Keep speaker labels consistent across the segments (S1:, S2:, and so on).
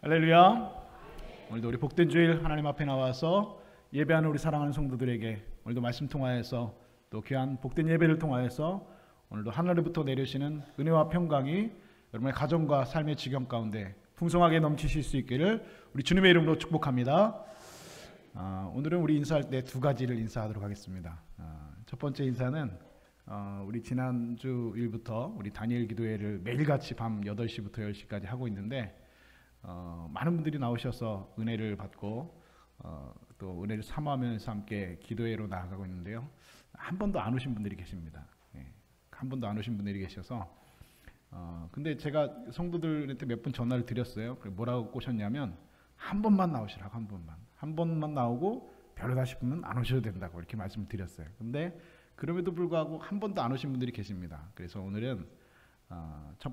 S1: 할렐루야. 오늘도 우리 복된 주일 하나님 앞에 나와서 예배하는 우리 사랑하는 성도들에게 오늘도 말씀 통하여서 또 귀한 복된 예배를 통하여서 오늘도 하늘로부터 내려시는 은혜와 평강이 여러분의 가정과 삶의 지경 가운데 풍성하게 넘치실 수 있기를 우리 주님의 이름으로 축복합니다. 오늘은 우리 인사할 때 두 가지를 인사하도록 하겠습니다. 첫 번째 인사는 우리 지난주 일부터 우리 다니엘 기도회를 매일같이 밤 8시부터 10시까지 하고 있는데 많은 분들이 나오셔서 은혜를 받고 또 은혜를 사모하면서 함께 기도회로 나아가고 있는데요. 한 번도 안 오신 분들이 계십니다. 한 번도 안 오신 분들이 계셔서 근데 제가 성도들한테 몇 번 전화를 드렸어요. 뭐라고 꼬셨냐면 한 번만 나오시라고, 한 번만 나오고 별로다 싶으면 안 오셔도 된다고 이렇게 말씀을 드렸어요. 근데 그럼에도 불구하고 한 번도 안 오신 분들이 계십니다. 그래서 오늘은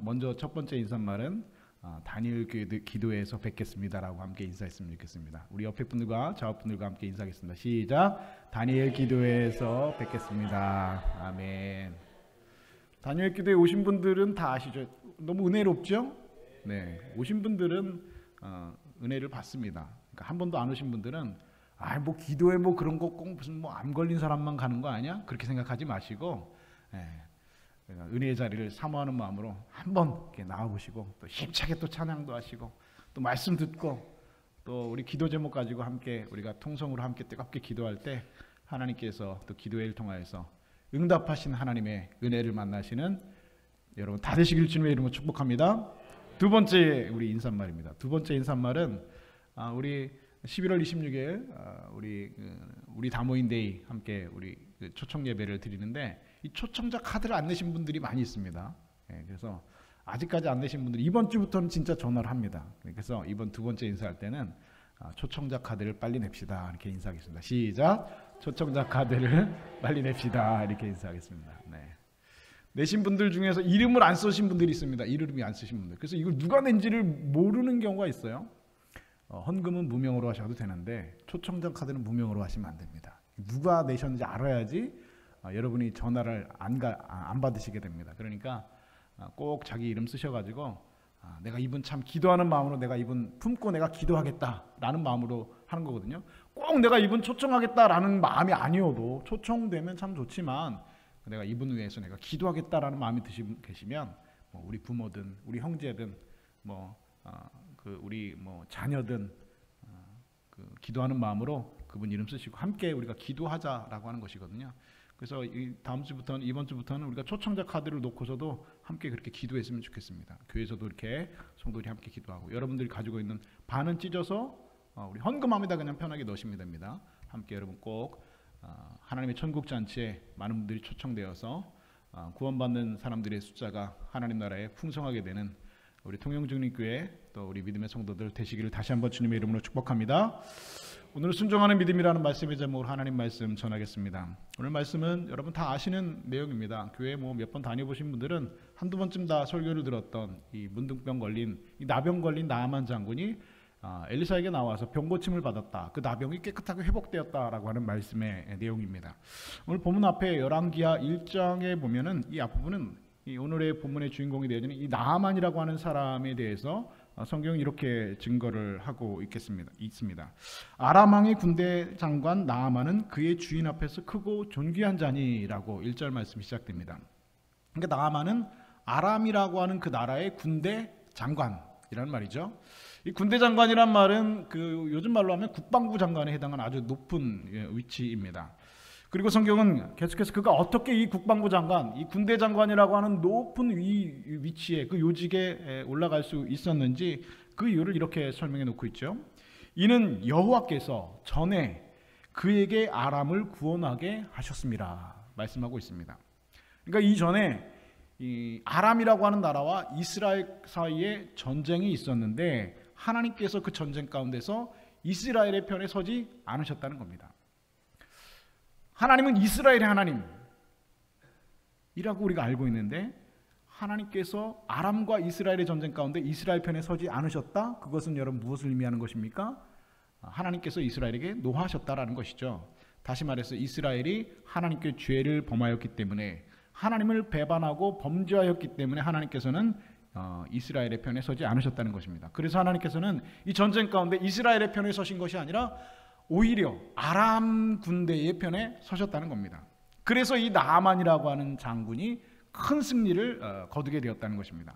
S1: 먼저 첫 번째 인사말은 다니엘 기도회에서 뵙겠습니다라고 함께 인사했으면 좋겠습니다. 우리 옆에 분들과 좌우 분들과 함께 인사하겠습니다. 시작. 다니엘 기도회에서 뵙겠습니다. 아멘. 다니엘 기도회 오신 분들은 다 아시죠? 너무 은혜롭죠? 네, 오신 분들은 은혜를 받습니다. 그러니까 한 번도 안 오신 분들은 뭐 기도회 뭐 그런 거 꼭 무슨 뭐 암 걸린 사람만 가는 거 아니야? 그렇게 생각하지 마시고 은혜의 자리를 사모하는 마음으로 한번 이렇게 나와보시고 또 힘차게 또 찬양도 하시고 또 말씀 듣고 또 우리 기도 제목 가지고 함께 우리가 통성으로 함께 뜨겁게 기도할 때 하나님께서 또 기도회를 통하여서 응답하신 하나님의 은혜를 만나시는 여러분 다 되시길 주님의 이름으로 축복합니다. 두 번째 우리 인사말입니다. 두 번째 인사말은 우리 11월 26일 우리 다모인데이 함께 우리 초청 예배를 드리는데 이 초청자 카드를 안 내신 분들이 많이 있습니다. 그래서 아직까지 안 내신 분들이 이번 주부터는 진짜 전화를 합니다. 그래서 이번 두 번째 인사할 때는 초청자 카드를 빨리 냅시다 이렇게 인사하겠습니다. 시작. 초청자 카드를 빨리 냅시다 이렇게 인사하겠습니다. 내신 분들 중에서 이름을 안 쓰신 분들이 있습니다. 이름이 안 쓰신 분들. 그래서 이걸 누가 낸지를 모르는 경우가 있어요. 헌금은 무명으로 하셔도 되는데 초청자 카드는 무명으로 하시면 안 됩니다. 누가 내셨는지 알아야지 여러분이 전화를 안 받으시게 됩니다. 그러니까 꼭 자기 이름 쓰셔가지고 내가 이분 참 기도하는 마음으로 내가 이분 품고 내가 기도하겠다라는 마음으로 하는 거거든요. 꼭 내가 이분 초청하겠다라는 마음이 아니어도 초청되면 참 좋지만 내가 이분 위해서 내가 기도하겠다라는 마음이 계시면 우리 부모든 우리 형제든 우리 자녀든 기도하는 마음으로 그분 이름 쓰시고 함께 우리가 기도하자라고 하는 것이거든요. 그래서 다음 주부터는 이번 주부터는 우리가 초청자 카드를 놓고서도 함께 그렇게 기도했으면 좋겠습니다. 교회에서도 이렇게 성도들이 함께 기도하고 여러분들이 가지고 있는 반은 찢어서 우리 헌금함에다 그냥 편하게 넣으시면 됩니다. 함께 여러분 꼭 하나님의 천국 잔치에 많은 분들이 초청되어서 구원받는 사람들의 숫자가 하나님 나라에 풍성하게 되는 우리 통영중립교회 또 우리 믿음의 성도들 되시기를 다시 한번 주님의 이름으로 축복합니다. 오늘 순종하는 믿음이라는 말씀의 제목으로 하나님 말씀 전하겠습니다. 오늘 말씀은 여러분 다 아시는 내용입니다. 교회 몇 번 다녀보신 분들은 한두 번쯤 다 설교를 들었던 이 문둥병 걸린 이 나병 걸린 나아만 장군이 엘리사에게 나와서 병 고침을 받았다. 그 나병이 깨끗하게 회복되었다라고 하는 말씀의 내용입니다. 오늘 본문 앞에 열왕기하 1장에 보면은 이 앞부분은 이 오늘의 본문의 주인공이 되어지는 이 나아만이라고 하는 사람에 대해서 성경이 이렇게 증거를 하고 있습니다. 아람 왕의 군대 장관 나아만은 그의 주인 앞에서 크고 존귀한 자니라고 1절 말씀이 시작됩니다. 그러니까 나아만은 아람이라고 하는 그 나라의 군대 장관이라는 말이죠. 이 군대 장관이란 말은 요즘 말로 하면 국방부 장관에 해당하는 아주 높은 위치입니다. 그리고 성경은 계속해서 그가 어떻게 이 국방부 장관, 이 군대 장관이라고 하는 높은 위치에 그 요직에 올라갈 수 있었는지 그 이유를 이렇게 설명해 놓고 있죠. 이는 여호와께서 전에 그에게 아람을 구원하게 하셨습니다. 말씀하고 있습니다. 그러니까 이전에 이 아람이라고 하는 나라와 이스라엘 사이에 전쟁이 있었는데 하나님께서 그 전쟁 가운데서 이스라엘의 편에 서지 않으셨다는 겁니다. 하나님은 이스라엘의 하나님이라고 우리가 알고 있는데 하나님께서 아람과 이스라엘의 전쟁 가운데 이스라엘 편에 서지 않으셨다? 그것은 여러분 무엇을 의미하는 것입니까? 하나님께서 이스라엘에게 노하셨다라는 것이죠. 다시 말해서 이스라엘이 하나님께 죄를 범하였기 때문에 하나님을 배반하고 범죄하였기 때문에 하나님께서는 이스라엘의 편에 서지 않으셨다는 것입니다. 그래서 하나님께서는 이 전쟁 가운데 이스라엘의 편에 서신 것이 아니라 오히려 아람 군대의 편에 서셨다는 겁니다. 그래서 이 나아만이라고 하는 장군이 큰 승리를 거두게 되었다는 것입니다.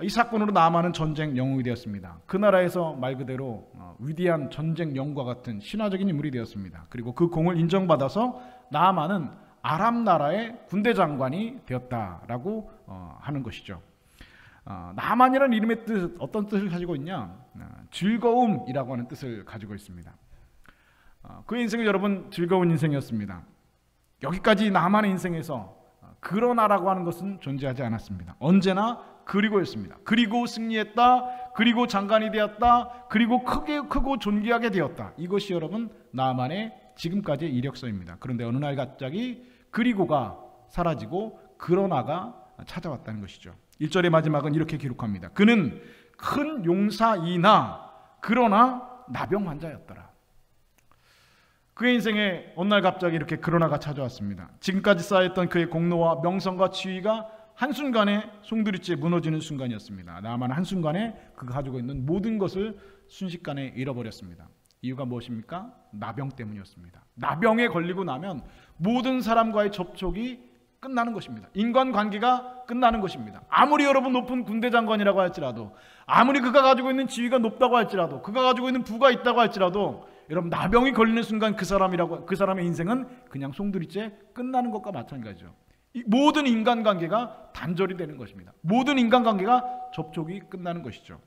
S1: 이 사건으로 나아만은 전쟁 영웅이 되었습니다. 그 나라에서 말 그대로 위대한 전쟁 영웅과 같은 신화적인 인물이 되었습니다. 그리고 그 공을 인정받아서 나아만은 아람 나라의 군대 장관이 되었다라고 하는 것이죠. 나아만이라는 이름의 뜻, 어떤 뜻을 가지고 있냐? 즐거움이라고 하는 뜻을 가지고 있습니다. 그의 인생은 여러분 즐거운 인생이었습니다. 여기까지 나아만의 인생에서 그러나라고 하는 것은 존재하지 않았습니다. 언제나 그리고였습니다. 그리고 승리했다. 그리고 장관이 되었다. 그리고 크고 존귀하게 되었다. 이것이 여러분 나아만의 지금까지의 이력서입니다. 그런데 어느 날 갑자기 그리고가 사라지고 그러나가 찾아왔다는 것이죠. 1절의 마지막은 이렇게 기록합니다. 그는 큰 용사이나 그러나 나병 환자였더라. 그의 인생에 어느 날 갑자기 이렇게 그러나가 찾아왔습니다. 지금까지 쌓였던 그의 공로와 명성과 지위가 한순간에 송두리째 무너지는 순간이었습니다. 나아만은 한순간에 그가 가지고 있는 모든 것을 순식간에 잃어버렸습니다. 이유가 무엇입니까? 나병 때문이었습니다. 나병에 걸리고 나면 모든 사람과의 접촉이 끝나는 것입니다. 인간관계가 끝나는 것입니다. 아무리 여러분 높은 군대 장관이라고 할지라도, 아무리 그가 가지고 있는 지위가 높다고 할지라도, 그가 가지고 있는 부가 있다고 할지라도, 여러분 나병이 걸리는 순간 그 사람의 인생은 그냥 송두리째 끝나는 것과 마찬가지죠. 모든 인간관계가 단절이 되는 것입니다. 모든 인간관계가 접촉이 끝나는 것이죠.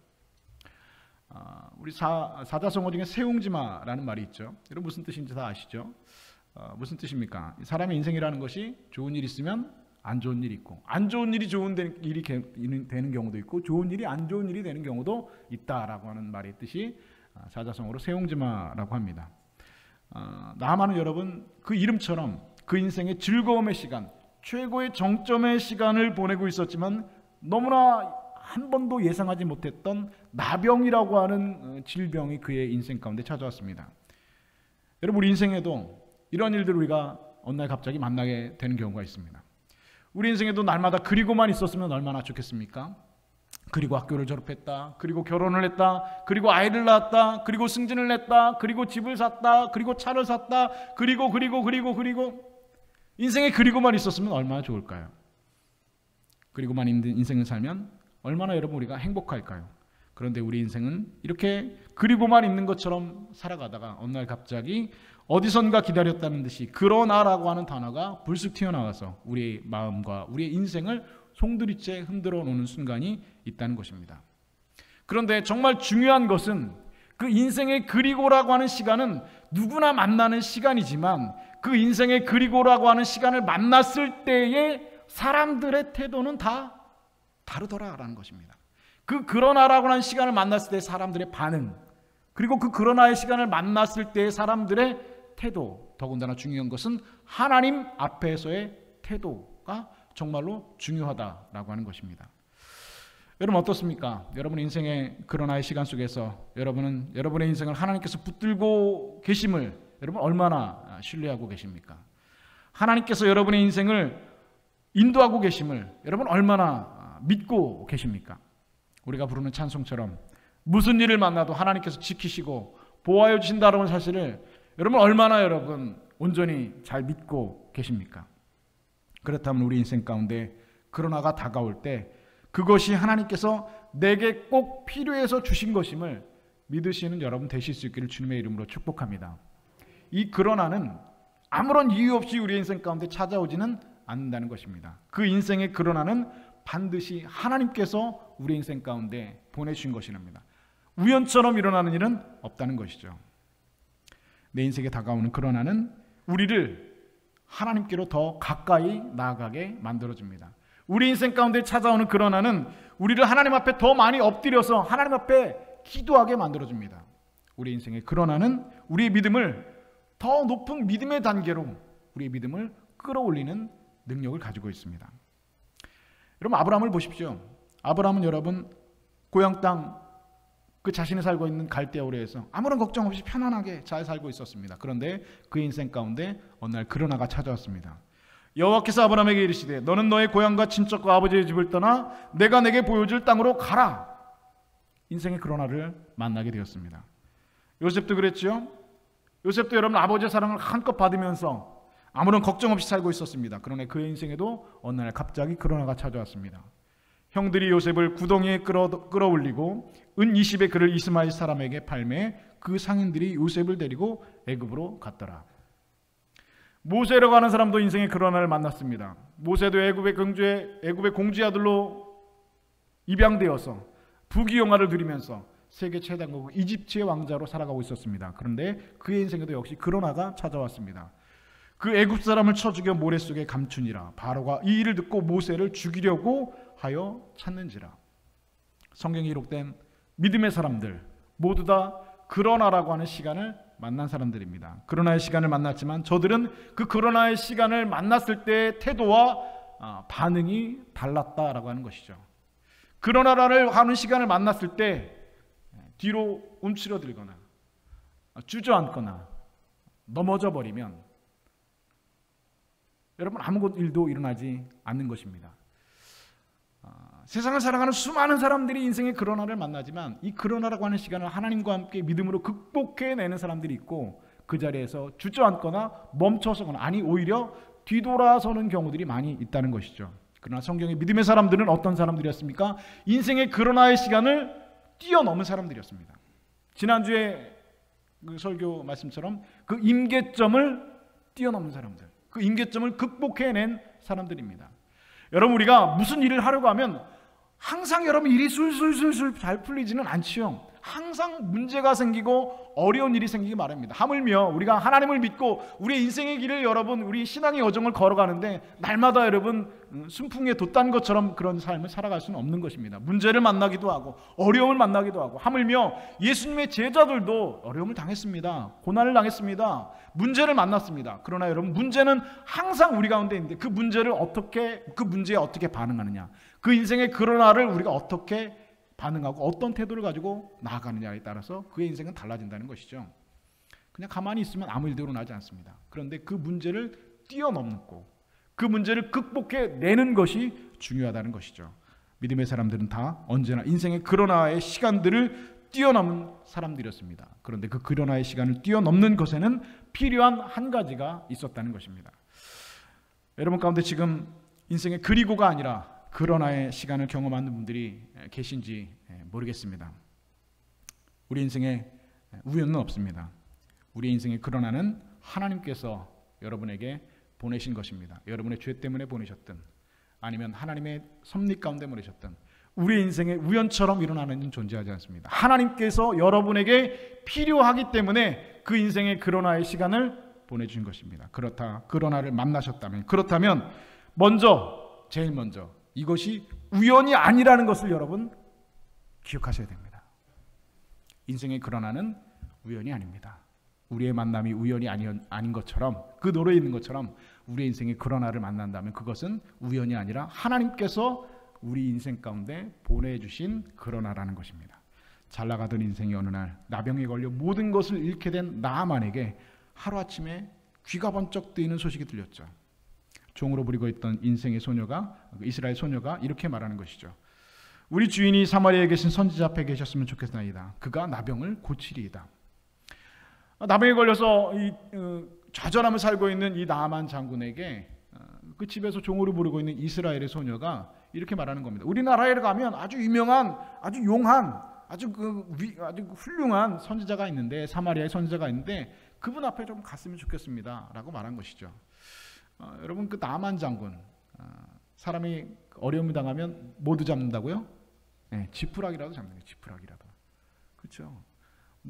S1: 우리 사자성어 중에 세웅지마라는 말이 있죠. 여러분 무슨 뜻인지 다 아시죠? 무슨 뜻입니까? 사람의 인생이라는 것이 좋은 일이 있으면 안 좋은 일이 있고, 안 좋은 일이 좋은 일이 되는 경우도 있고, 좋은 일이 안 좋은 일이 되는 경우도 있다라고 하는 말의 뜻이 사자성어로 세웅지마라고 합니다. 나아만은 여러분 그 이름처럼 그 인생의 즐거움의 시간, 최고의 정점의 시간을 보내고 있었지만 너무나 한 번도 예상하지 못했던 나병이라고 하는 질병이 그의 인생 가운데 찾아왔습니다. 여러분 우리 인생에도 이런 일들을 우리가 어느 날 갑자기 만나게 되는 경우가 있습니다. 우리 인생에도 날마다 그리고만 있었으면 얼마나 좋겠습니까? 그리고 학교를 졸업했다. 그리고 결혼을 했다. 그리고 아이를 낳았다. 그리고 승진을 냈다. 그리고 집을 샀다. 그리고 차를 샀다. 그리고 인생에 그리고만 있었으면 얼마나 좋을까요? 그리고만 인생을 살면 얼마나 여러분 우리가 행복할까요? 그런데 우리 인생은 이렇게 그리고만 있는 것처럼 살아가다가 어느 날 갑자기 어디선가 기다렸다는 듯이 그러나라고 하는 단어가 불쑥 튀어나와서 우리의 마음과 우리의 인생을 송두리째 흔들어 놓는 순간이 있다는 것입니다. 그런데 정말 중요한 것은 그 인생의 그리고라고 하는 시간은 누구나 만나는 시간이지만 그 인생의 그리고라고 하는 시간을 만났을 때의 사람들의 태도는 다 다르더라라는 것입니다. 그 그러나라고 하는 시간을 만났을 때 사람들의 반응, 그리고 그 그러나의 시간을 만났을 때의 사람들의 태도, 더군다나 중요한 것은 하나님 앞에서의 태도가 정말로 중요하다라고 하는 것입니다. 여러분 어떻습니까? 여러분 인생의 그러나의 시간 속에서 여러분은 여러분의 인생을 하나님께서 붙들고 계심을 여러분 얼마나 신뢰하고 계십니까? 하나님께서 여러분의 인생을 인도하고 계심을 여러분 얼마나 믿고 계십니까? 우리가 부르는 찬송처럼 무슨 일을 만나도 하나님께서 지키시고 보호하여 주신다는 사실을 여러분 얼마나 여러분 온전히 잘 믿고 계십니까? 그렇다면 우리 인생 가운데 그러나가 다가올 때 그것이 하나님께서 내게 꼭 필요해서 주신 것임을 믿으시는 여러분 되실 수 있기를 주님의 이름으로 축복합니다. 이 그러나는 아무런 이유 없이 우리 인생 가운데 찾아오지는 않는다는 것입니다. 그 인생의 그러나는 반드시 하나님께서 우리 인생 가운데 보내주신 것이랍니다. 우연처럼 일어나는 일은 없다는 것이죠. 내 인생에 다가오는 그러나는 우리를 하나님께로 더 가까이 나아가게 만들어줍니다. 우리 인생 가운데 찾아오는 그러나는 우리를 하나님 앞에 더 많이 엎드려서 하나님 앞에 기도하게 만들어줍니다. 우리 인생의 그러나는 우리의 믿음을 더 높은 믿음의 단계로 우리의 믿음을 끌어올리는 능력을 가지고 있습니다. 여러분 아브라함을 보십시오. 아브라함은 여러분 고향 땅 그 자신이 살고 있는 갈대아우르에서 아무런 걱정 없이 편안하게 잘 살고 있었습니다. 그런데 그의 인생 가운데 어느 날 그러나가 찾아왔습니다. 여호와께서 아브라함에게 이르시되 너는 너의 고향과 친척과 아버지의 집을 떠나 내가 내게 보여줄 땅으로 가라. 인생의 그러나를 만나게 되었습니다. 요셉도 그랬죠. 요셉도 여러분 아버지의 사랑을 한껏 받으면서 아무런 걱정 없이 살고 있었습니다. 그러나 그의 인생에도 어느 날 갑자기 그러나가 찾아왔습니다. 형들이 요셉을 구덩이에 끌어올리고 은 20의 그를 이스마엘 사람에게 팔매 그 상인들이 요셉을 데리고 애굽으로 갔더라. 모세라고 하는 사람도 인생의 그러나를 만났습니다. 모세도 애굽의 공주의 아들로 입양되어서 부귀영화를 누리면서 세계 최강국 이집트의 왕자로 살아가고 있었습니다. 그런데 그의 인생에도 역시 그러나가 찾아왔습니다. 그 애굽 사람을 쳐 죽여 모래 속에 감추니라. 바로가 이 일을 듣고 모세를 죽이려고 하여 찾는지라. 성경에 기록된 믿음의 사람들 모두 다 그러나라고 하는 시간을 만난 사람들입니다. 그러나의 시간을 만났지만 저들은 그 그러나의 시간을 만났을 때의 태도와 반응이 달랐다라고 하는 것이죠. 그러나라를 하는 시간을 만났을 때 뒤로 움츠러들거나 주저앉거나 넘어져 버리면 여러분 아무 일도 일어나지 않는 것입니다. 세상을 살아가는 수많은 사람들이 인생의 그러나를 만나지만 이 그러나라고 하는 시간을 하나님과 함께 믿음으로 극복해내는 사람들이 있고 그 자리에서 주저앉거나 멈춰서거나 아니 오히려 뒤돌아서는 경우들이 많이 있다는 것이죠. 그러나 성경의 믿음의 사람들은 어떤 사람들이었습니까? 인생의 그러나의 시간을 뛰어넘은 사람들이었습니다. 지난주에 그 설교 말씀처럼 그 임계점을 뛰어넘는 사람들, 그 임계점을 극복해낸 사람들입니다. 여러분 우리가 무슨 일을 하려고 하면 항상 여러분 일이 술술술술 잘 풀리지는 않지요. 항상 문제가 생기고 어려운 일이 생기기 마련입니다. 하물며 우리가 하나님을 믿고 우리의 인생의 길을 여러분 우리 신앙의 여정을 걸어가는데 날마다 여러분 순풍에 돛단 것처럼 그런 삶을 살아갈 수는 없는 것입니다. 문제를 만나기도 하고 어려움을 만나기도 하고 하물며 예수님의 제자들도 어려움을 당했습니다. 고난을 당했습니다. 문제를 만났습니다. 그러나 여러분 문제는 항상 우리 가운데 있는데 그 문제에 어떻게 반응하느냐, 그 인생의 그러나를 우리가 어떻게 반응하고 어떤 태도를 가지고 나아가느냐에 따라서 그의 인생은 달라진다는 것이죠. 그냥 가만히 있으면 아무 일도 일어나지 않습니다. 그런데 그 문제를 뛰어넘고 그 문제를 극복해내는 것이 중요하다는 것이죠. 믿음의 사람들은 다 언제나 인생의 그러나의 시간들을 뛰어넘은 사람들이었습니다. 그런데 그 그러나의 시간을 뛰어넘는 것에는 필요한 한 가지가 있었다는 것입니다. 여러분 가운데 지금 인생의 그리고가 아니라 그러나의 시간을 경험하는 분들이 계신지 모르겠습니다. 우리 인생에 우연은 없습니다. 우리 인생의 그러나는 하나님께서 여러분에게 보내신 것입니다. 여러분의 죄 때문에 보내셨든 아니면 하나님의 섭리 가운데 보내셨든 우리 인생에 우연처럼 일어나는 일은 존재하지 않습니다. 하나님께서 여러분에게 필요하기 때문에 그 인생의 그러나의 시간을 보내주신 것입니다. 그러나를 만나셨다면 그렇다면 제일 먼저 이것이 우연이 아니라는 것을 여러분 기억하셔야 됩니다. 인생의 그러나는 우연이 아닙니다. 우리의 만남이 우연이 아닌 것처럼 그 노래에 있는 것처럼 우리의 인생의 그러나를 만난다면 그것은 우연이 아니라 하나님께서 우리 인생 가운데 보내주신 그러나라는 것입니다. 잘 나가던 인생이 어느 날 나병에 걸려 모든 것을 잃게 된 나아만에게 하루아침에 귀가 번쩍 뜨이는 소식이 들렸죠. 종으로 부리고 있던 인생의 소녀가 이스라엘 소녀가 이렇게 말하는 것이죠. 우리 주인이 사마리아에 계신 선지자 앞에 계셨으면 좋겠나이다. 그가 나병을 고치리이다. 나병에 걸려서 좌절하며 살고 있는 이 나아만 장군에게 그 집에서 종으로 부르고 있는 이스라엘의 소녀가 이렇게 말하는 겁니다. 우리나라에 가면 아주 유명한, 아주 용한, 아주 훌륭한 선지자가 있는데 사마리아의 선지자가 있는데 그분 앞에 좀 갔으면 좋겠습니다라고 말한 것이죠. 여러분 그 나만 장군 사람이 어려움을 당하면 모두 잡는다고요? 네, 지푸라기라도 잡는 거예요. 지푸라기라도. 그렇죠.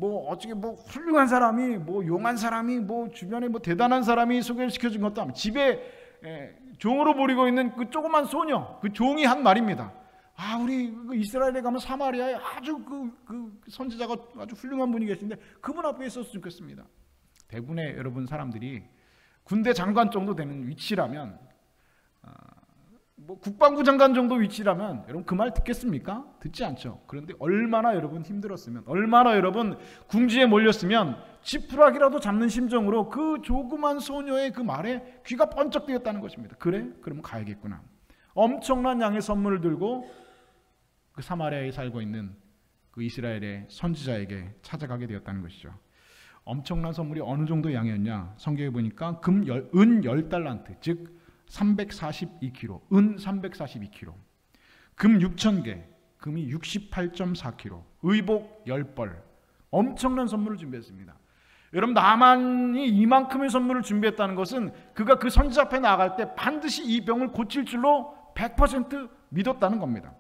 S1: 어떻게 훌륭한 사람이 용한 사람이 주변에 대단한 사람이 소개를 시켜준 것도 아니고 집에 종으로 부리고 있는 그 조그만 소녀 그 종이 한 말입니다. 우리 그 이스라엘에 가면 사마리아에 아주 그 선지자가 아주 훌륭한 분이 계신데 그분 앞에 있었으면 좋겠습니다. 대부분의 여러분 사람들이 군대 장관 정도 되는 위치라면 뭐 국방부 장관 정도 위치라면 여러분 그 말 듣겠습니까? 듣지 않죠. 그런데 얼마나 여러분 힘들었으면, 얼마나 여러분 궁지에 몰렸으면 지푸라기라도 잡는 심정으로 그 조그만 소녀의 그 말에 귀가 번쩍 뜨였다는 것입니다. 그래? 그러면 가야겠구나. 엄청난 양의 선물을 들고 그 사마리아에 살고 있는 그 이스라엘의 선지자에게 찾아가게 되었다는 것이죠. 엄청난 선물이 어느 정도 양이었냐? 성경에 보니까 은 10달란트, 즉 342kg, 은 342kg, 금 6,000개, 금이 68.4kg, 의복 10벌, 엄청난 선물을 준비했습니다. 여러분, 나만이 이만큼의 선물을 준비했다는 것은 그가 그 선지자 앞에 나아갈 때 반드시 이 병을 고칠 줄로 100% 믿었다는 겁니다.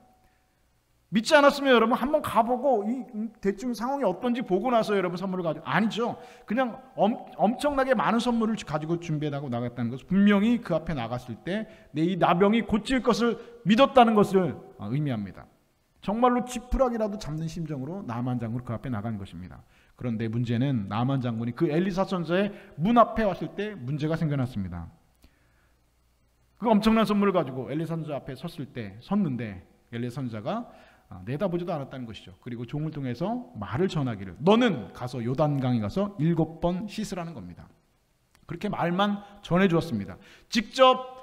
S1: 믿지 않았으면 여러분 한번 가보고 이 대충 상황이 어떤지 보고 나서 여러분 선물을 가지고, 아니죠. 그냥 엄청나게 많은 선물을 가지고 준비하고 나갔다는 것은 분명히 그 앞에 나갔을 때 내 이 나병이 고칠 것을 믿었다는 것을 의미합니다. 정말로 지푸라기라도 잡는 심정으로 나만 장군이 그 앞에 나간 것입니다. 그런데 문제는 나만 장군이 그 엘리사 선지자의 문 앞에 왔을 때 문제가 생겨났습니다. 그 엄청난 선물을 가지고 엘리사 선지자 앞에 섰는데 엘리사 선지자가 내다보지도 않았다는 것이죠. 그리고 종을 통해서 말을 전하기를, 너는 가서 요단강에 가서 7번 씻으라는 겁니다. 그렇게 말만 전해주었습니다. 직접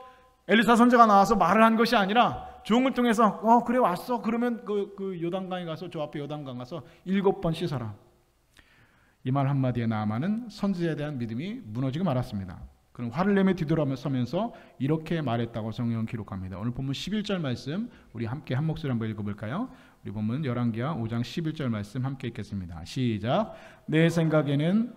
S1: 엘리사 선지자가 나와서 말을 한 것이 아니라 종을 통해서 그래 왔어, 그러면 그 요단강에 가서, 저 앞에 요단강 가서 7번 씻어라. 이 말 한마디에 나아만은 선지자에 대한 믿음이 무너지고 말았습니다. 그럼 화를 내며 뒤돌아서면서 이렇게 말했다고 성경은 기록합니다. 오늘 본문 11절 말씀 우리 함께 한 목소리 한번 읽어볼까요? 우리 본문 열왕기하 5장 11절 말씀 함께 읽겠습니다. 시작. 내 생각에는,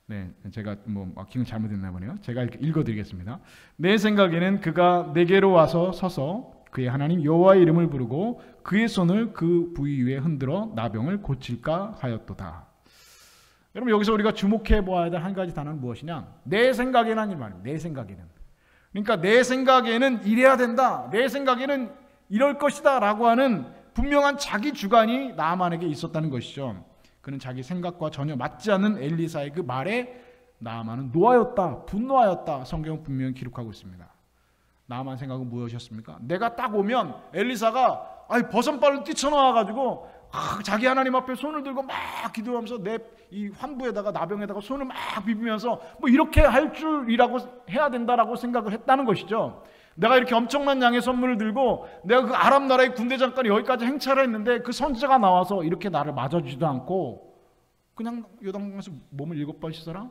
S1: 네, 제가 마킹을 잘못했나 보네요. 제가 읽어드리겠습니다. 내 생각에는 그가 내게로 와서 서서 그의 하나님 여호와의 이름을 부르고 그의 손을 그 부위 위에 흔들어 나병을 고칠까 하였도다. 여러분, 여기서 우리가 주목해 보아야 될 한 가지 단어는 무엇이냐? 내 생각에는 이 말입니다. 내 생각에는. 그러니까 내 생각에는 이래야 된다, 내 생각에는 이럴 것이다 라고 하는 분명한 자기 주관이 나아만에게 있었다는 것이죠. 그는 자기 생각과 전혀 맞지 않는 엘리사의 그 말에 나아만은 노하였다, 분노하였다. 성경은 분명히 기록하고 있습니다. 나아만 생각은 무엇이었습니까? 내가 딱 오면 엘리사가 버선발로 뛰쳐나와가지고 자기 하나님 앞에 손을 들고 막 기도하면서 내 이 환부에다가 나병에다가 손을 막 비비면서 뭐 이렇게 할 줄이라고 해야 된다라고 생각을 했다는 것이죠. 내가 이렇게 엄청난 양의 선물을 들고 내가 그 아람 나라의 군대 장관이 여기까지 행차를 했는데 그 선지자가 나와서 이렇게 나를 맞아주지도 않고 그냥 요단강에서 몸을 7번 씻어라?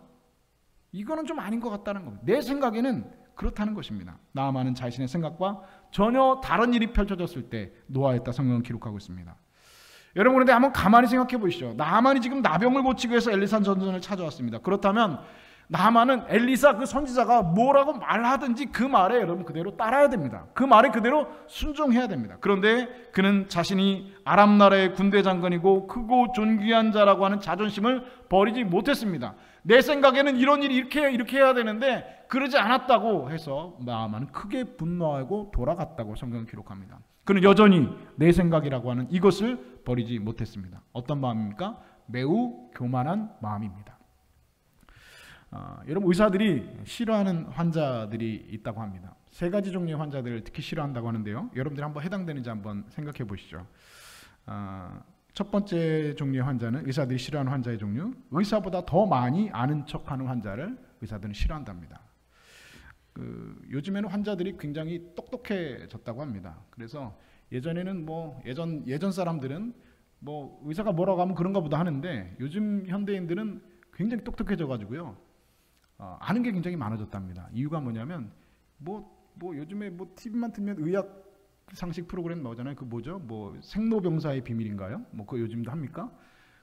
S1: 이거는 좀 아닌 것 같다는 겁니다. 내 생각에는 그렇다는 것입니다. 나아만은 자신의 생각과 전혀 다른 일이 펼쳐졌을 때 노하였다. 성경은 기록하고 있습니다. 여러분, 그런데 한번 가만히 생각해 보시죠. 나아만이 지금 나병을 고치기 위해서 엘리사 선지자를 찾아왔습니다. 그렇다면 나아만은 엘리사 그 선지자가 뭐라고 말하든지 그 말에 여러분 그대로 따라야 됩니다. 그 말에 그대로 순종해야 됩니다. 그런데 그는 자신이 아람 나라의 군대 장관이고 크고 존귀한 자라고 하는 자존심을 버리지 못했습니다. 내 생각에는 이런 일이 이렇게 해야 되는데 그러지 않았다고 해서 나아만은 크게 분노하고 돌아갔다고 성경은 기록합니다. 그는 여전히 내 생각이라고 하는 이것을 버리지 못했습니다. 어떤 마음입니까? 매우 교만한 마음입니다. 여러분, 의사들이 싫어하는 환자들이 있다고 합니다. 3가지 종류의 환자들을 특히 싫어한다고 하는데요. 여러분들이 한번 해당되는지 한번 생각해 보시죠. 첫 번째 종류의 환자는 의사들이 싫어하는 환자의 종류, 의사보다 더 많이 아는 척하는 환자를 의사들은 싫어한답니다. 요즘에는 환자들이 굉장히 똑똑해졌다고 합니다. 그래서 예전에는 예전 사람들은 의사가 뭐라고 하면 그런가 보다 하는데 요즘 현대인들은 굉장히 똑똑해져 가지고요. 아는 게 굉장히 많아졌답니다. 이유가 뭐냐면 요즘에 TV만 틀면 의학 상식 프로그램 나오잖아요. 그 뭐죠? 생로병사의 비밀인가요? 그거 요즘도 합니까?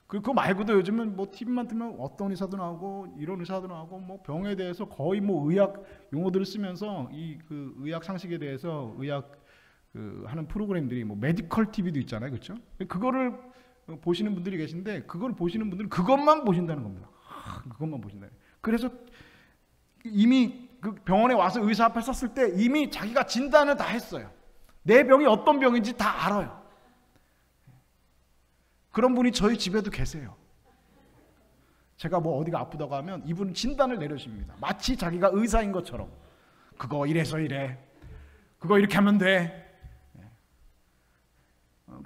S1: 그거 말고도 요즘은 TV만 틀면 어떤 의사도 나오고 이런 의사도 나오고 병에 대해서 거의 의학 용어들을 쓰면서 그 의학 상식에 대해서 하는 프로그램들이 메디컬 TV도 있잖아요. 그렇죠? 그거를 보시는 분들이 계신데 그걸 보시는 분들은 그것만 보신다는 겁니다. 그것만 보신다. 그래서 이미 그 병원에 와서 의사 앞에 섰을 때 이미 자기가 진단을 다 했어요. 내 병이 어떤 병인지 다 알아요. 그런 분이 저희 집에도 계세요. 제가 어디가 아프다고 하면 이분은 진단을 내려줍니다. 마치 자기가 의사인 것처럼. 그거 이래서 이래. 그거 이렇게 하면 돼.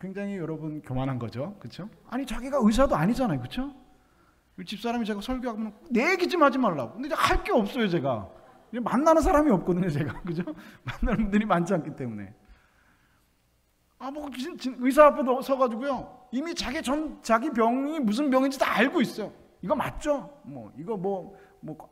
S1: 굉장히 여러분 교만한 거죠. 그렇죠? 아니 자기가 의사도 아니잖아요. 그렇죠? 집사람이 제가 설교하면 내 얘기 좀 하지 말라고. 근데 할 게 없어요. 제가 만나는 사람이 없거든요. 제가 그죠? 만나는 분들이 많지 않기 때문에 뭐 의사 앞에 서가지고요 이미 자기 병이 무슨 병인지 다 알고 있어요. 이거 맞죠? 이거 뭐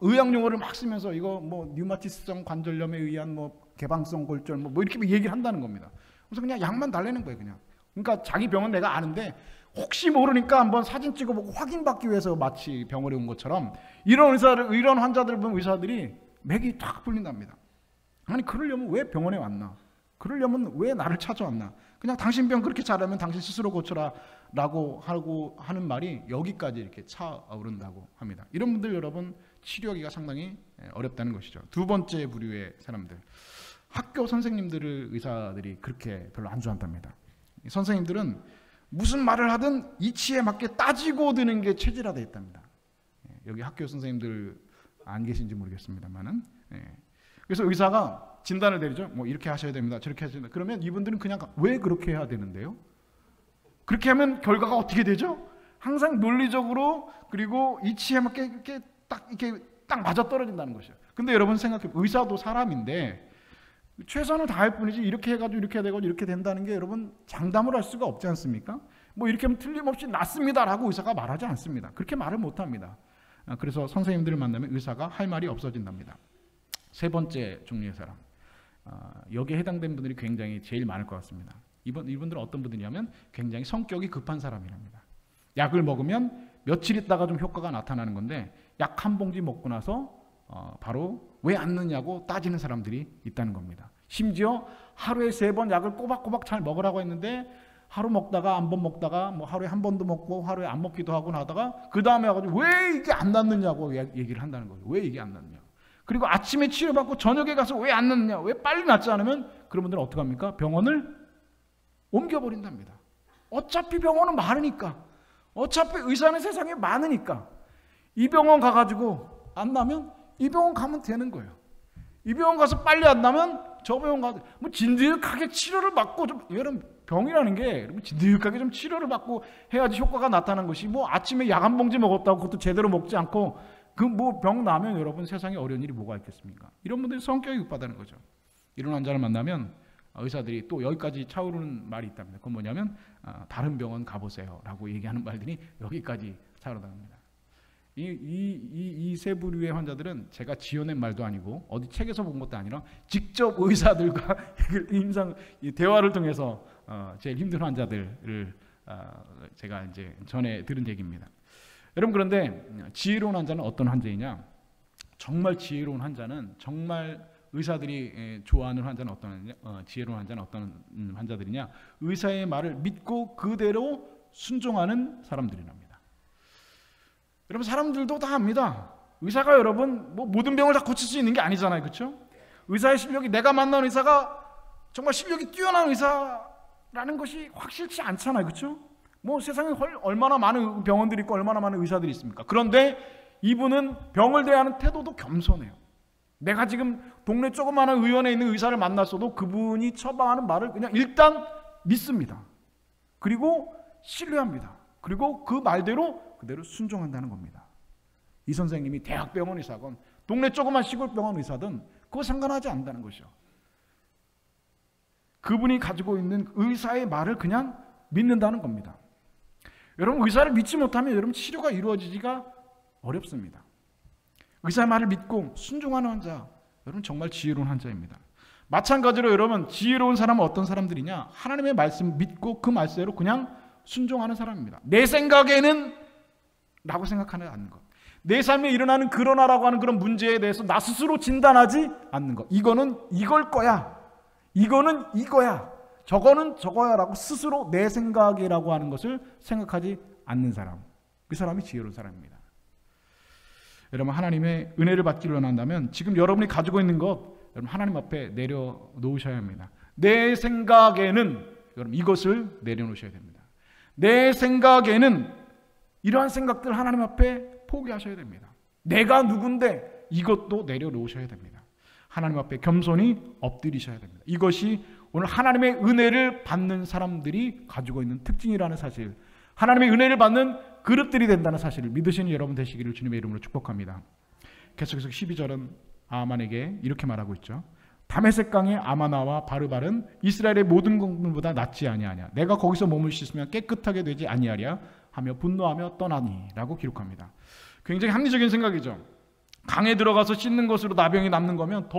S1: 의학 용어를 막 쓰면서 이거 류마티스성 관절염에 의한 개방성 골절 이렇게 얘기를 한다는 겁니다. 그래서 그냥 약만 달래는 거예요. 그러니까 자기 병은 내가 아는데 혹시 모르니까 한번 사진 찍어보고 확인받기 위해서 마치 병원에 온 것처럼 이런 환자들 보면 의사들이 맥이 탁 풀린답니다. 아니 그러려면 왜 병원에 왔나? 그러려면 왜 나를 찾아왔나? 그냥 당신 병 그렇게 잘하면 당신 스스로 고쳐라 라고 하는 말이 여기까지 이렇게 차오른다고 합니다. 이런 분들 여러분 치료하기가 상당히 어렵다는 것이죠. 두 번째 부류의 사람들, 학교 선생님들을 의사들이 그렇게 별로 안 좋아한답니다. 선생님들은 무슨 말을 하든 이치에 맞게 따지고 드는 게 체질화되어 있답니다. 여기 학교 선생님들 안 계신지 모르겠습니다만은, 그래서 의사가 진단을 내리죠. 이렇게 하셔야 됩니다. 저렇게 하셔야 됩니다. 그러면 이분들은 그냥 왜 그렇게 해야 되는데요? 그렇게 하면 결과가 어떻게 되죠? 항상 논리적으로 그리고 이치에 맞게 이렇게 딱 맞아 떨어진다는 것이죠. 근데 여러분 생각해, 의사도 사람인데 최선을 다할 뿐이지 이렇게 해가지고 이렇게 되고 이렇게 된다는 게 여러분 장담을 할 수가 없지 않습니까? 이렇게 하면 틀림없이 낫습니다라고 의사가 말하지 않습니다. 그렇게 말을 못합니다. 그래서 선생님들을 만나면 의사가 할 말이 없어진답니다. 세 번째 종류의 사람, 여기에 해당된 분들이 굉장히 제일 많을 것 같습니다. 이분들은 어떤 분들이냐면 굉장히 성격이 급한 사람이랍니다. 약을 먹으면 며칠 있다가 좀 효과가 나타나는 건데 약 한 봉지 먹고 나서 바로 왜 안 넣냐고 따지는 사람들이 있다는 겁니다. 심지어 하루에 3번 약을 꼬박꼬박 잘 먹으라고 했는데 하루 먹다가 한 번 먹다가 하루에 한 번도 먹고 하루에 안 먹기도 하고 나다가 그 다음에 와가지고 왜 이게 안 낫느냐고 얘기를 한다는 거예요. 왜 이게 안 낫냐. 그리고 아침에 치료받고 저녁에 가서 왜 안 낫느냐, 왜 빨리 낫지 않으면 그런 분들은 어떻게 합니까? 병원을 옮겨버린답니다. 어차피 병원은 많으니까, 어차피 의사는 세상에 많으니까 이 병원 가가지고 안 나면 이 병원 가면 되는 거예요. 이 병원 가서 빨리 안 나면 저 병원 가서 진득하게 치료를 받고 좀, 여러분 병이라는 게 진득하게 좀 치료를 받고 해야지 효과가 나타나는 것이 아침에 약 한 봉지 먹었다고 그것도 제대로 먹지 않고 병 나면 여러분 세상에 어려운 일이 뭐가 있겠습니까? 이런 분들이 성격이 급하다는 거죠. 이런 환자를 만나면 의사들이 또 여기까지 차오르는 말이 있답니다. 그건 뭐냐면 다른 병원 가보세요 라고 얘기하는 말들이 여기까지 차오르답니다. 이 세 부류의 환자들은 제가 지어낸 말도 아니고 어디 책에서 본 것도 아니라 직접 의사들과 대화를 통해서 제일 힘든 환자들을 제가 이제 전에 들은 얘기입니다. 여러분, 그런데 지혜로운 환자는 어떤 환자이냐? 정말 지혜로운 환자는, 정말 의사들이 좋아하는 환자는 지혜로운 환자는 어떤 환자들이냐? 의사의 말을 믿고 그대로 순종하는 사람들이랍니다. 여러분, 사람들도 다 압니다. 의사가 여러분 모든 병을 다 고칠 수 있는 게 아니잖아요. 그렇죠? 의사의 실력이, 내가 만난 의사가 정말 실력이 뛰어난 의사라는 것이 확실치 않잖아요. 그렇죠? 세상에 얼마나 많은 병원들이 있고 얼마나 많은 의사들이 있습니까? 그런데 이분은 병을 대하는 태도도 겸손해요. 내가 지금 동네 조그마한 의원에 있는 의사를 만났어도 그분이 처방하는 말을 그냥 일단 믿습니다. 그리고 신뢰합니다. 그리고 그 말대로 그대로 순종한다는 겁니다. 이 선생님이 대학병원 의사건 동네 조그만 시골병원 의사든 그거 상관하지 않는다는 것이죠. 그분이 가지고 있는 의사의 말을 그냥 믿는다는 겁니다. 여러분, 의사를 믿지 못하면 여러분 치료가 이루어지기가 어렵습니다. 의사의 말을 믿고 순종하는 환자, 여러분 정말 지혜로운 환자입니다. 마찬가지로 여러분, 지혜로운 사람은 어떤 사람들이냐? 하나님의 말씀 믿고 그 말씀대로 그냥 순종하는 사람입니다. 내 생각에는 라고 생각하지 않는 것, 내 삶에 일어나는 그러나라고 하는 그런 문제에 대해서 나 스스로 진단하지 않는 것, 이거는 이걸 거야, 이거는 이거야, 저거는 저거야 라고 스스로 내 생각이라고 하는 것을 생각하지 않는 사람, 그 사람이 지혜로운 사람입니다. 여러분, 하나님의 은혜를 받기를 원한다면 지금 여러분이 가지고 있는 것 여러분 하나님 앞에 내려놓으셔야 합니다. 내 생각에는, 여러분 이것을 내려놓으셔야 됩니다. 내 생각에는 이러한 생각들 하나님 앞에 포기하셔야 됩니다. 내가 누군데 이것도 내려놓으셔야 됩니다. 하나님 앞에 겸손히 엎드리셔야 됩니다. 이것이 오늘 하나님의 은혜를 받는 사람들이 가지고 있는 특징이라는 사실, 하나님의 은혜를 받는 그릇들이 된다는 사실을 믿으시는 여러분 되시기를 주님의 이름으로 축복합니다. 계속해서 12절은 아만에게 이렇게 말하고 있죠. 다메섹 강의 아마나와 바르발은 이스라엘의 모든 국민보다 낫지 아니하냐. 내가 거기서 몸을 씻으면 깨끗하게 되지 아니하랴 하며 분노하며 떠나니 라고 기록합니다. 굉장히 합리적인 생각이죠. 강에 들어가서 씻는 것으로 나병이 남는 거면 더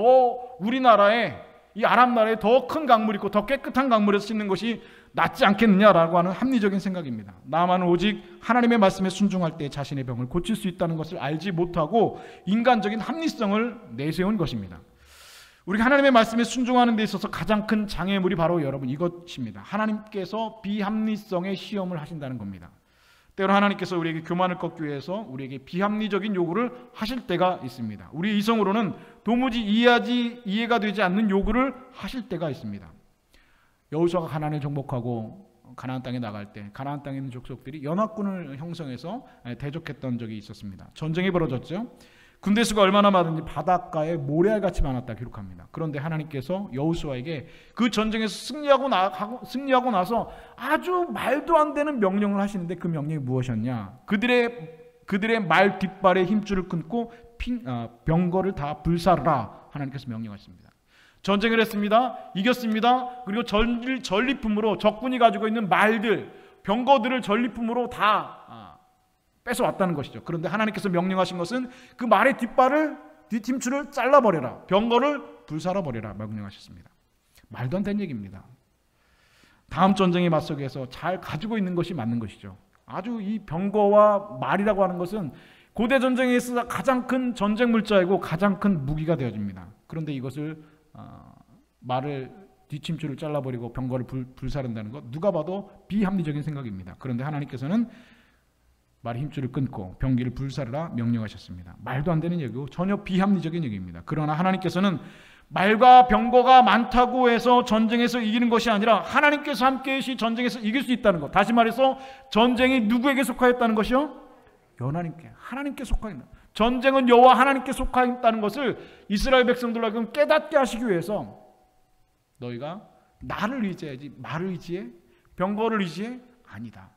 S1: 우리나라에, 이 아람 나라에 더 큰 강물이 있고 더 깨끗한 강물에서 씻는 것이 낫지 않겠느냐라고 하는 합리적인 생각입니다. 나만은 오직 하나님의 말씀에 순종할 때 자신의 병을 고칠 수 있다는 것을 알지 못하고 인간적인 합리성을 내세운 것입니다. 우리가 하나님의 말씀에 순종하는 데 있어서 가장 큰 장애물이 바로 여러분 이것입니다. 하나님께서 비합리성의 시험을 하신다는 겁니다. 때로 하나님께서 우리에게 교만을 꺾기 위해서 우리에게 비합리적인 요구를 하실 때가 있습니다. 우리 이성으로는 도무지 이해가 되지 않는 요구를 하실 때가 있습니다. 여호수아가 가나안을 정복하고 가나안 땅에 나갈 때 가나안 땅에 있는 족속들이 연합군을 형성해서 대적했던 적이 있었습니다. 전쟁이 벌어졌죠. 군대 수가 얼마나 많은지 바닷가에 모래알같이 많았다 기록합니다. 그런데 하나님께서 여호수아에게 그 전쟁에서 승리하고 나서 아주 말도 안 되는 명령을 하시는데 그 명령이 무엇이었냐? 그들의 말 뒷발에 힘줄을 끊고 병거를 다 불사르라 하나님께서 명령하십니다. 전쟁을 했습니다. 이겼습니다. 그리고 전리품으로 적군이 가지고 있는 말들, 병거들을 전리품으로 다 뺏어왔다는 것이죠. 그런데 하나님께서 명령하신 것은 그 말의 뒷힘줄을 잘라버려라, 병거를 불살아버려라 명령하셨습니다. 말도 안 되는 얘기입니다. 다음 전쟁에 맞서기 위해서 잘 가지고 있는 것이 맞는 것이죠. 아주 이 병거와 말이라고 하는 것은 고대 전쟁에 있어서 가장 큰 전쟁 물자이고 가장 큰 무기가 되어집니다. 그런데 이것을 말을 뒷힘줄을 잘라버리고 병거를 불사른다는 것, 누가 봐도 비합리적인 생각입니다. 그런데 하나님께서는 말의 힘줄을 끊고 병기를 불사르라 명령하셨습니다. 말도 안 되는 얘기고 전혀 비합리적인 얘기입니다. 그러나 하나님께서는 말과 병거가 많다고 해서 전쟁에서 이기는 것이 아니라 하나님께서 함께 계시 전쟁에서 이길 수 있다는 것. 다시 말해서 전쟁이 누구에게 속하였다는 것이요? 하나님께 속하였다. 전쟁은 여호와 하나님께 속하였다는 것을 이스라엘 백성들에게 깨닫게 하시기 위해서 너희가 나를 의지해야지 말을 의지해? 병거를 의지해? 아니다.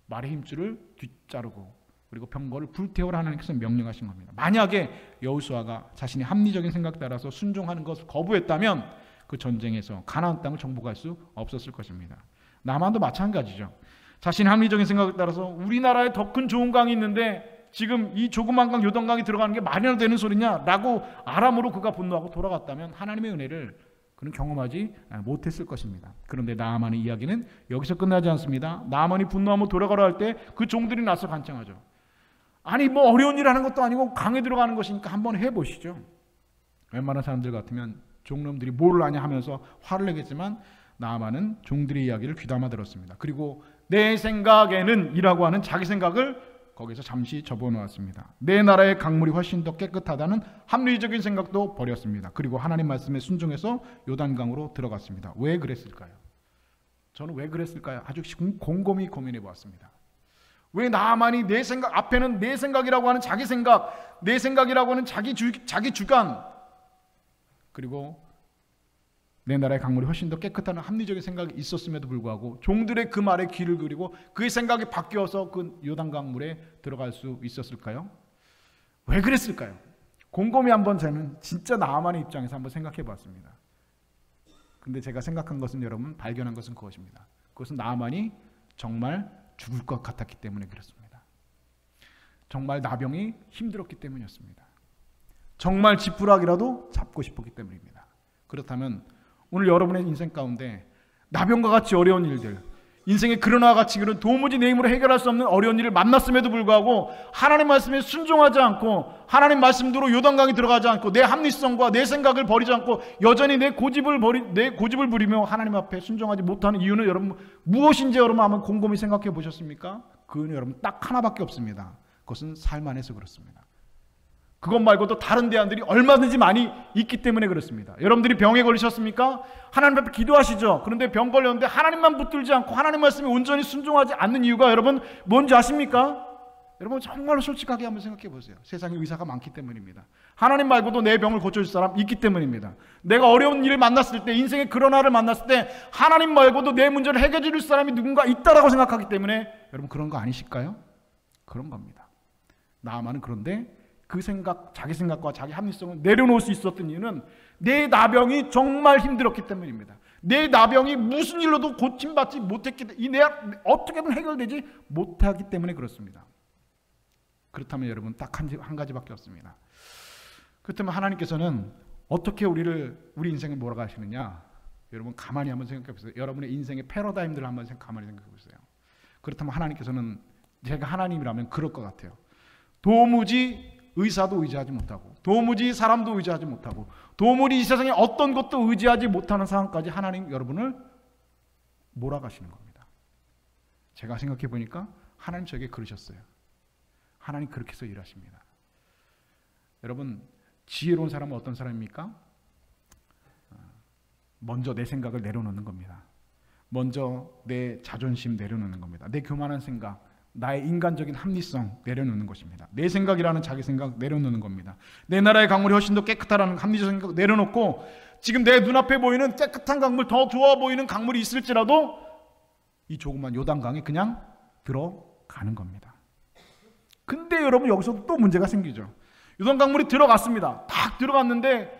S1: 말의 힘줄을 뒷자르고 그리고 병거를 불태우라 하나님께서 명령하신 겁니다. 만약에 여호수아가 자신의 합리적인 생각 따라서 순종하는 것을 거부했다면 그 전쟁에서 가나안 땅을 정복할 수 없었을 것입니다. 남한도 마찬가지죠. 자신의 합리적인 생각에 따라서 우리나라에 더 큰 좋은 강이 있는데 지금 이 조그만 강 요단강이 들어가는 게 말이나 되는 소리냐라고 아람으로 그가 분노하고 돌아갔다면 하나님의 은혜를 그는 경험하지 못했을 것입니다. 그런데 나아만의 이야기는 여기서 끝나지 않습니다. 나아만이 분노하며 돌아가라 할 때 그 종들이 나서 간청하죠. 아니 뭐 어려운 일 하는 것도 아니고 강에 들어가는 것이니까 한번 해보시죠. 웬만한 사람들 같으면 종놈들이 뭐를 아냐 하면서 화를 내겠지만 나아만은 종들의 이야기를 귀담아 들었습니다. 그리고 내 생각에는 이라고 하는 자기 생각을 거기서 잠시 접어놓았습니다. 내 나라의 강물이 훨씬 더 깨끗하다는 합리적인 생각도 버렸습니다. 그리고 하나님 말씀에 순종해서 요단강으로 들어갔습니다. 왜 그랬을까요? 저는 왜 그랬을까요? 아주 곰곰이 고민해 보았습니다. 왜 나아만이 내 생각, 앞에는 내 생각이라고 하는 자기 생각, 내 생각이라고 하는 자기 주관, 그리고 내 나라의 강물이 훨씬 더 깨끗한 합리적인 생각이 있었음에도 불구하고 종들의 그 말에 귀를 기울이고 그의 생각이 바뀌어서 그 요단강물에 들어갈 수 있었을까요? 왜 그랬을까요? 곰곰이 한번 저는 진짜 나아만의 입장에서 한번 생각해 봤습니다. 근데 제가 생각한 것은 여러분 발견한 것은 그것입니다. 그것은 나아만이 정말 죽을 것 같았기 때문에 그렇습니다. 정말 나병이 힘들었기 때문이었습니다. 정말 지푸라기라도 잡고 싶었기 때문입니다. 그렇다면 오늘 여러분의 인생 가운데 나병과 같이 어려운 일들, 인생의 그러나 같이 그런 도무지 내 힘으로 해결할 수 없는 어려운 일을 만났음에도 불구하고 하나님 말씀에 순종하지 않고 하나님 말씀대로 요단강에 들어가지 않고 내 합리성과 내 생각을 버리지 않고 여전히 내 고집을 부리며 하나님 앞에 순종하지 못하는 이유는 여러분 무엇인지 여러분 한번 곰곰이 생각해 보셨습니까? 그건 여러분 딱 하나밖에 없습니다. 그것은 삶 안에서 그렇습니다. 그것 말고도 다른 대안들이 얼마든지 많이 있기 때문에 그렇습니다. 여러분들이 병에 걸리셨습니까? 하나님 앞에 기도하시죠. 그런데 병 걸렸는데 하나님만 붙들지 않고 하나님 말씀에 온전히 순종하지 않는 이유가 여러분 뭔지 아십니까? 여러분 정말로 솔직하게 한번 생각해 보세요. 세상에 의사가 많기 때문입니다. 하나님 말고도 내 병을 고쳐줄 사람 있기 때문입니다. 내가 어려운 일을 만났을 때, 인생의 그런 날을 만났을 때 하나님 말고도 내 문제를 해결해 줄 사람이 누군가 있다라고 생각하기 때문에 여러분 그런 거 아니실까요? 그런 겁니다. 나아만은 그런데 그 생각, 자기 생각과 자기 합리성을 내려놓을 수 있었던 이유는 내 나병이 정말 힘들었기 때문입니다. 내 나병이 무슨 일로도 고침받지 못했기 때문에, 이 내가 어떻게든 해결되지 못하기 때문에 그렇습니다. 그렇다면 여러분 딱 한 가지밖에 없습니다. 그렇다면 하나님께서는 어떻게 우리 인생을 몰아가시느냐? 여러분 가만히 한번 생각해 보세요. 여러분의 인생의 패러다임들을 한번 가만히 생각해 보세요. 그렇다면 하나님께서는, 제가 하나님이라면 그럴 것 같아요. 도무지 의사도 의지하지 못하고, 도무지 사람도 의지하지 못하고, 도무지 이 세상에 어떤 것도 의지하지 못하는 상황까지 하나님 여러분을 몰아가시는 겁니다. 제가 생각해 보니까 하나님 저에게 그러셨어요. 하나님 그렇게 해서 일하십니다. 여러분 지혜로운 사람은 어떤 사람입니까? 먼저 내 생각을 내려놓는 겁니다. 먼저 내 자존심 내려놓는 겁니다. 내 교만한 생각, 나의 인간적인 합리성 내려놓는 것입니다. 내 생각이라는 자기 생각 내려놓는 겁니다. 내 나라의 강물이 훨씬 더 깨끗하다는 합리적 생각 내려놓고, 지금 내 눈앞에 보이는 깨끗한 강물, 더 좋아 보이는 강물이 있을지라도 이 조그만 요단강에 그냥 들어가는 겁니다. 근데 여러분 여기서 또 문제가 생기죠. 요단강물이 들어갔습니다. 딱 들어갔는데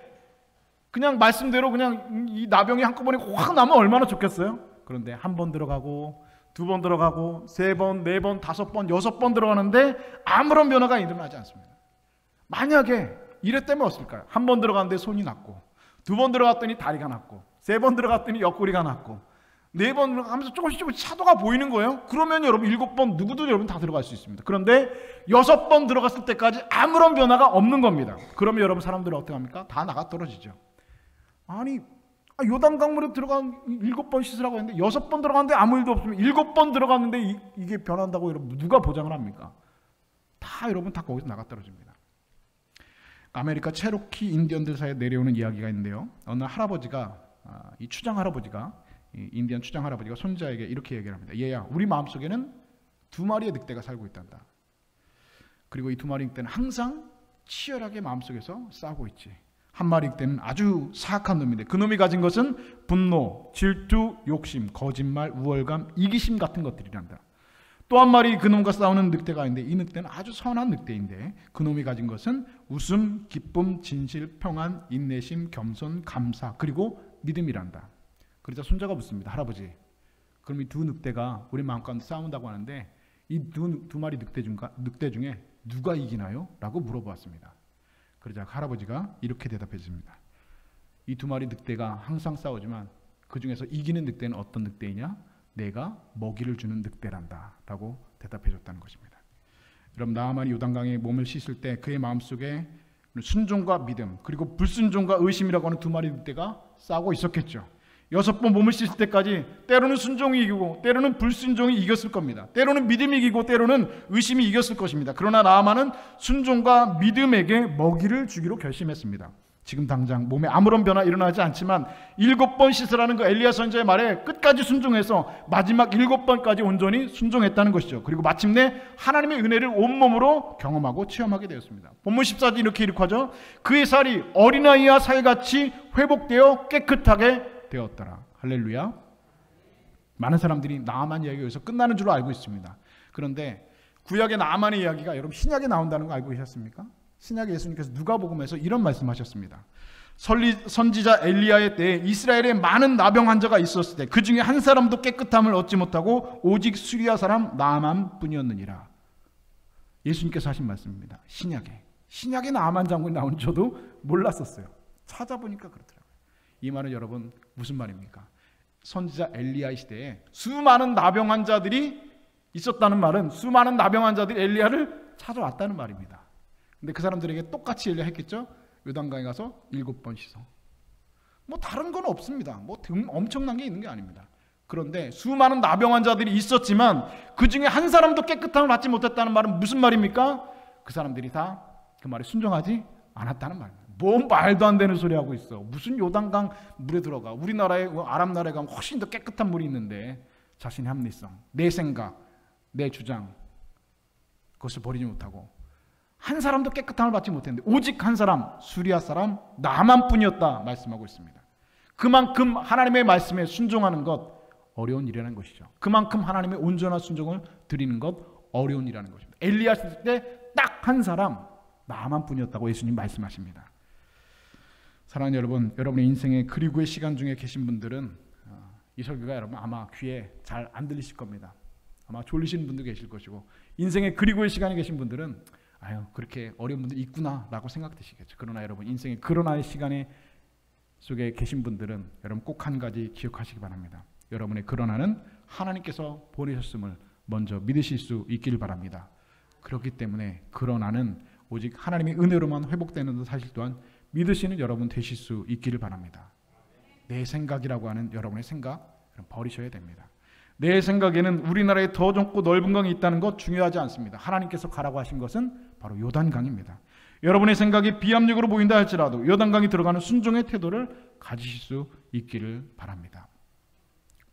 S1: 그냥 말씀대로 그냥 이 나병이 한꺼번에 확 나면 얼마나 좋겠어요? 그런데 한 번 들어가고, 두 번 들어가고, 세 번, 네 번, 다섯 번, 여섯 번 들어가는데 아무런 변화가 일어나지 않습니다. 만약에 이랬다면 어떨까요? 한 번 들어갔는데 손이 났고, 두 번 들어갔더니 다리가 났고, 세 번 들어갔더니 옆구리가 났고, 네 번 들어가면서 조금씩 차도가 보이는 거예요. 그러면 여러분 일곱 번 누구도 여러분 다 들어갈 수 있습니다. 그런데 여섯 번 들어갔을 때까지 아무런 변화가 없는 겁니다. 그러면 여러분 사람들은 어떻게 합니까? 다 나가 떨어지죠. 아니 요단강물에 들어간 일곱 번 씻으라고 했는데 여섯 번 들어갔는데 아무 일도 없으면 일곱 번 들어갔는데 이게 변한다고 여러분 누가 보장을 합니까? 다 여러분 다 거기서 나가 떨어집니다. 아메리카 체로키 인디언들 사이에 내려오는 이야기가 있는데요. 어느 할아버지가, 이 추장 할아버지가, 이 인디언 추장 할아버지가 손자에게 이렇게 얘기를 합니다. 얘야, 우리 마음속에는 두 마리의 늑대가 살고 있단다. 그리고 이 두 마리 늑대는 항상 치열하게 마음속에서 싸우고 있지. 한 마리 늑대는 아주 사악한 놈인데 그 놈이 가진 것은 분노, 질투, 욕심, 거짓말, 우월감, 이기심 같은 것들이란다. 또 한 마리 그놈과 싸우는 늑대가 있는데 이 늑대는 아주 선한 늑대인데 그 놈이 가진 것은 웃음, 기쁨, 진실, 평안, 인내심, 겸손, 감사, 그리고 믿음이란다. 그러자 손자가 묻습니다. 할아버지, 그럼 이 두 늑대가 우리 마음 가운데 싸운다고 하는데 이 두 마리 늑대 중에 누가 이기나요? 라고 물어보았습니다. 그러자 할아버지가 이렇게 대답해 줍니다. 이 두 마리 늑대가 항상 싸우지만 그 중에서 이기는 늑대는 어떤 늑대이냐? 내가 먹이를 주는 늑대란다 라고 대답해 줬다는 것입니다. 여러분 나아만이 요단강에 몸을 씻을 때 그의 마음속에 순종과 믿음, 그리고 불순종과 의심이라고 하는 두 마리 늑대가 싸우고 있었겠죠. 여섯 번 몸을 씻을 때까지 때로는 순종이 이기고 때로는 불순종이 이겼을 겁니다. 때로는 믿음이 이기고 때로는 의심이 이겼을 것입니다. 그러나 나아만은 순종과 믿음에게 먹이를 주기로 결심했습니다. 지금 당장 몸에 아무런 변화 일어나지 않지만 7번 씻으라는 그 엘리야 선지자의 말에 끝까지 순종해서 마지막 7번까지 온전히 순종했다는 것이죠. 그리고 마침내 하나님의 은혜를 온몸으로 경험하고 체험하게 되었습니다. 본문 14절 이렇게 기록하죠. 그의 살이 어린아이와 살같이 회복되어 깨끗하게 되었더라. 할렐루야. 많은 사람들이 나아만 이야기가 여기서 끝나는 줄로 알고 있습니다. 그런데 구약의 나아만의 이야기가 여러분 신약에 나온다는 거 알고 계셨습니까? 신약에 예수님께서 누가복음에서 이런 말씀하셨습니다. 선지자 엘리야의 때에 이스라엘에 많은 나병 환자가 있었을 때 그 중에 한 사람도 깨끗함을 얻지 못하고 오직 수리아 사람 나아만 뿐이었느니라. 예수님께서 하신 말씀입니다. 신약에 나아만 장군이 나온 저도 몰랐었어요. 찾아보니까 그렇더라고요. 이 말은 여러분 무슨 말입니까? 선지자 엘리야 시대에 수많은 나병 환자들이 있었다는 말은 수많은 나병 환자들이 엘리야를 찾아왔다는 말입니다. 근데 그 사람들에게 똑같이 엘리야 했겠죠? 요단강에 가서 7번 씻어. 뭐 다른 건 없습니다. 뭐 엄청난 게 있는 게 아닙니다. 그런데 수많은 나병 환자들이 있었지만 그 중에 한 사람도 깨끗함을 받지 못했다는 말은 무슨 말입니까? 그 사람들이 다 그 말에 순종하지 않았다는 말입니다. 뭔 말도 안 되는 소리 하고 있어. 무슨 요단강 물에 들어가. 우리나라에 아랍 나라에 가면 훨씬 더 깨끗한 물이 있는데 자신의 합리성, 내 생각, 내 주장, 그것을 버리지 못하고 한 사람도 깨끗함을 받지 못했는데 오직 한 사람 수리아 사람 나만뿐이었다 말씀하고 있습니다. 그만큼 하나님의 말씀에 순종하는 것 어려운 일이라는 것이죠. 그만큼 하나님의 온전한 순종을 드리는 것 어려운 일이라는 것입니다. 엘리야 시대 때 딱 한 사람 나만뿐이었다고 예수님 말씀하십니다. 사랑하는 여러분, 여러분의 인생의 그리고의 시간 중에 계신 분들은 이 설교가 여러분 아마 귀에 잘 안 들리실 겁니다. 아마 졸리시는 분도 계실 것이고 인생의 그리고의 시간에 계신 분들은 아유 그렇게 어려운 분들이 있구나라고 생각되시겠죠. 그러나 여러분 인생의 그러나의 시간에 속에 계신 분들은 여러분 꼭 한 가지 기억하시기 바랍니다. 여러분의 그러나는 하나님께서 보내셨음을 먼저 믿으실 수 있길 바랍니다. 그렇기 때문에 그러나는 오직 하나님의 은혜로만 회복되는 사실 또한 믿으시는 여러분 되실 수 있기를 바랍니다. 내 생각이라고 하는 여러분의 생각 버리셔야 됩니다. 내 생각에는 우리나라에 더 좁고 넓은 강이 있다는 것 중요하지 않습니다. 하나님께서 가라고 하신 것은 바로 요단강입니다. 여러분의 생각이 비합력으로 보인다 할지라도 요단강이 들어가는 순종의 태도를 가지실 수 있기를 바랍니다.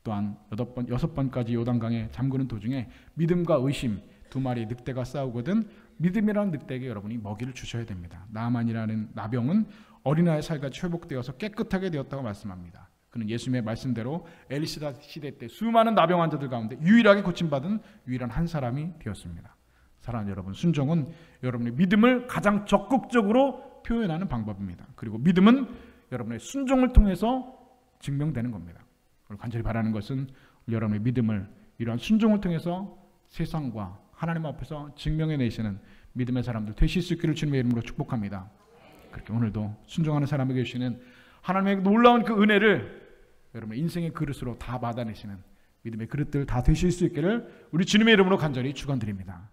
S1: 또한 6번까지 요단강에 잠그는 도중에 믿음과 의심 두 마리의 늑대가 싸우거든 믿음이라는 늑대에게 여러분이 먹이를 주셔야 됩니다. 나만이라는 나병은 어린아이 살같이 회복되어서 깨끗하게 되었다고 말씀합니다. 그는 예수님의 말씀대로 엘리시다 시대 때 수많은 나병 환자들 가운데 유일하게 고침받은 유일한 한 사람이 되었습니다. 사랑하는 여러분, 순종은 여러분의 믿음을 가장 적극적으로 표현하는 방법입니다. 그리고 믿음은 여러분의 순종을 통해서 증명되는 겁니다. 간절히 바라는 것은 여러분의 믿음을 이러한 순종을 통해서 세상과 하나님 앞에서 증명해내시는 믿음의 사람들 되실 수 있기를 주님의 이름으로 축복합니다. 그렇게 오늘도 순종하는 사람에게 주시는 하나님의 놀라운 그 은혜를 여러분의 인생의 그릇으로 다 받아내시는 믿음의 그릇들 다 되실 수 있기를 우리 주님의 이름으로 간절히 축원드립니다.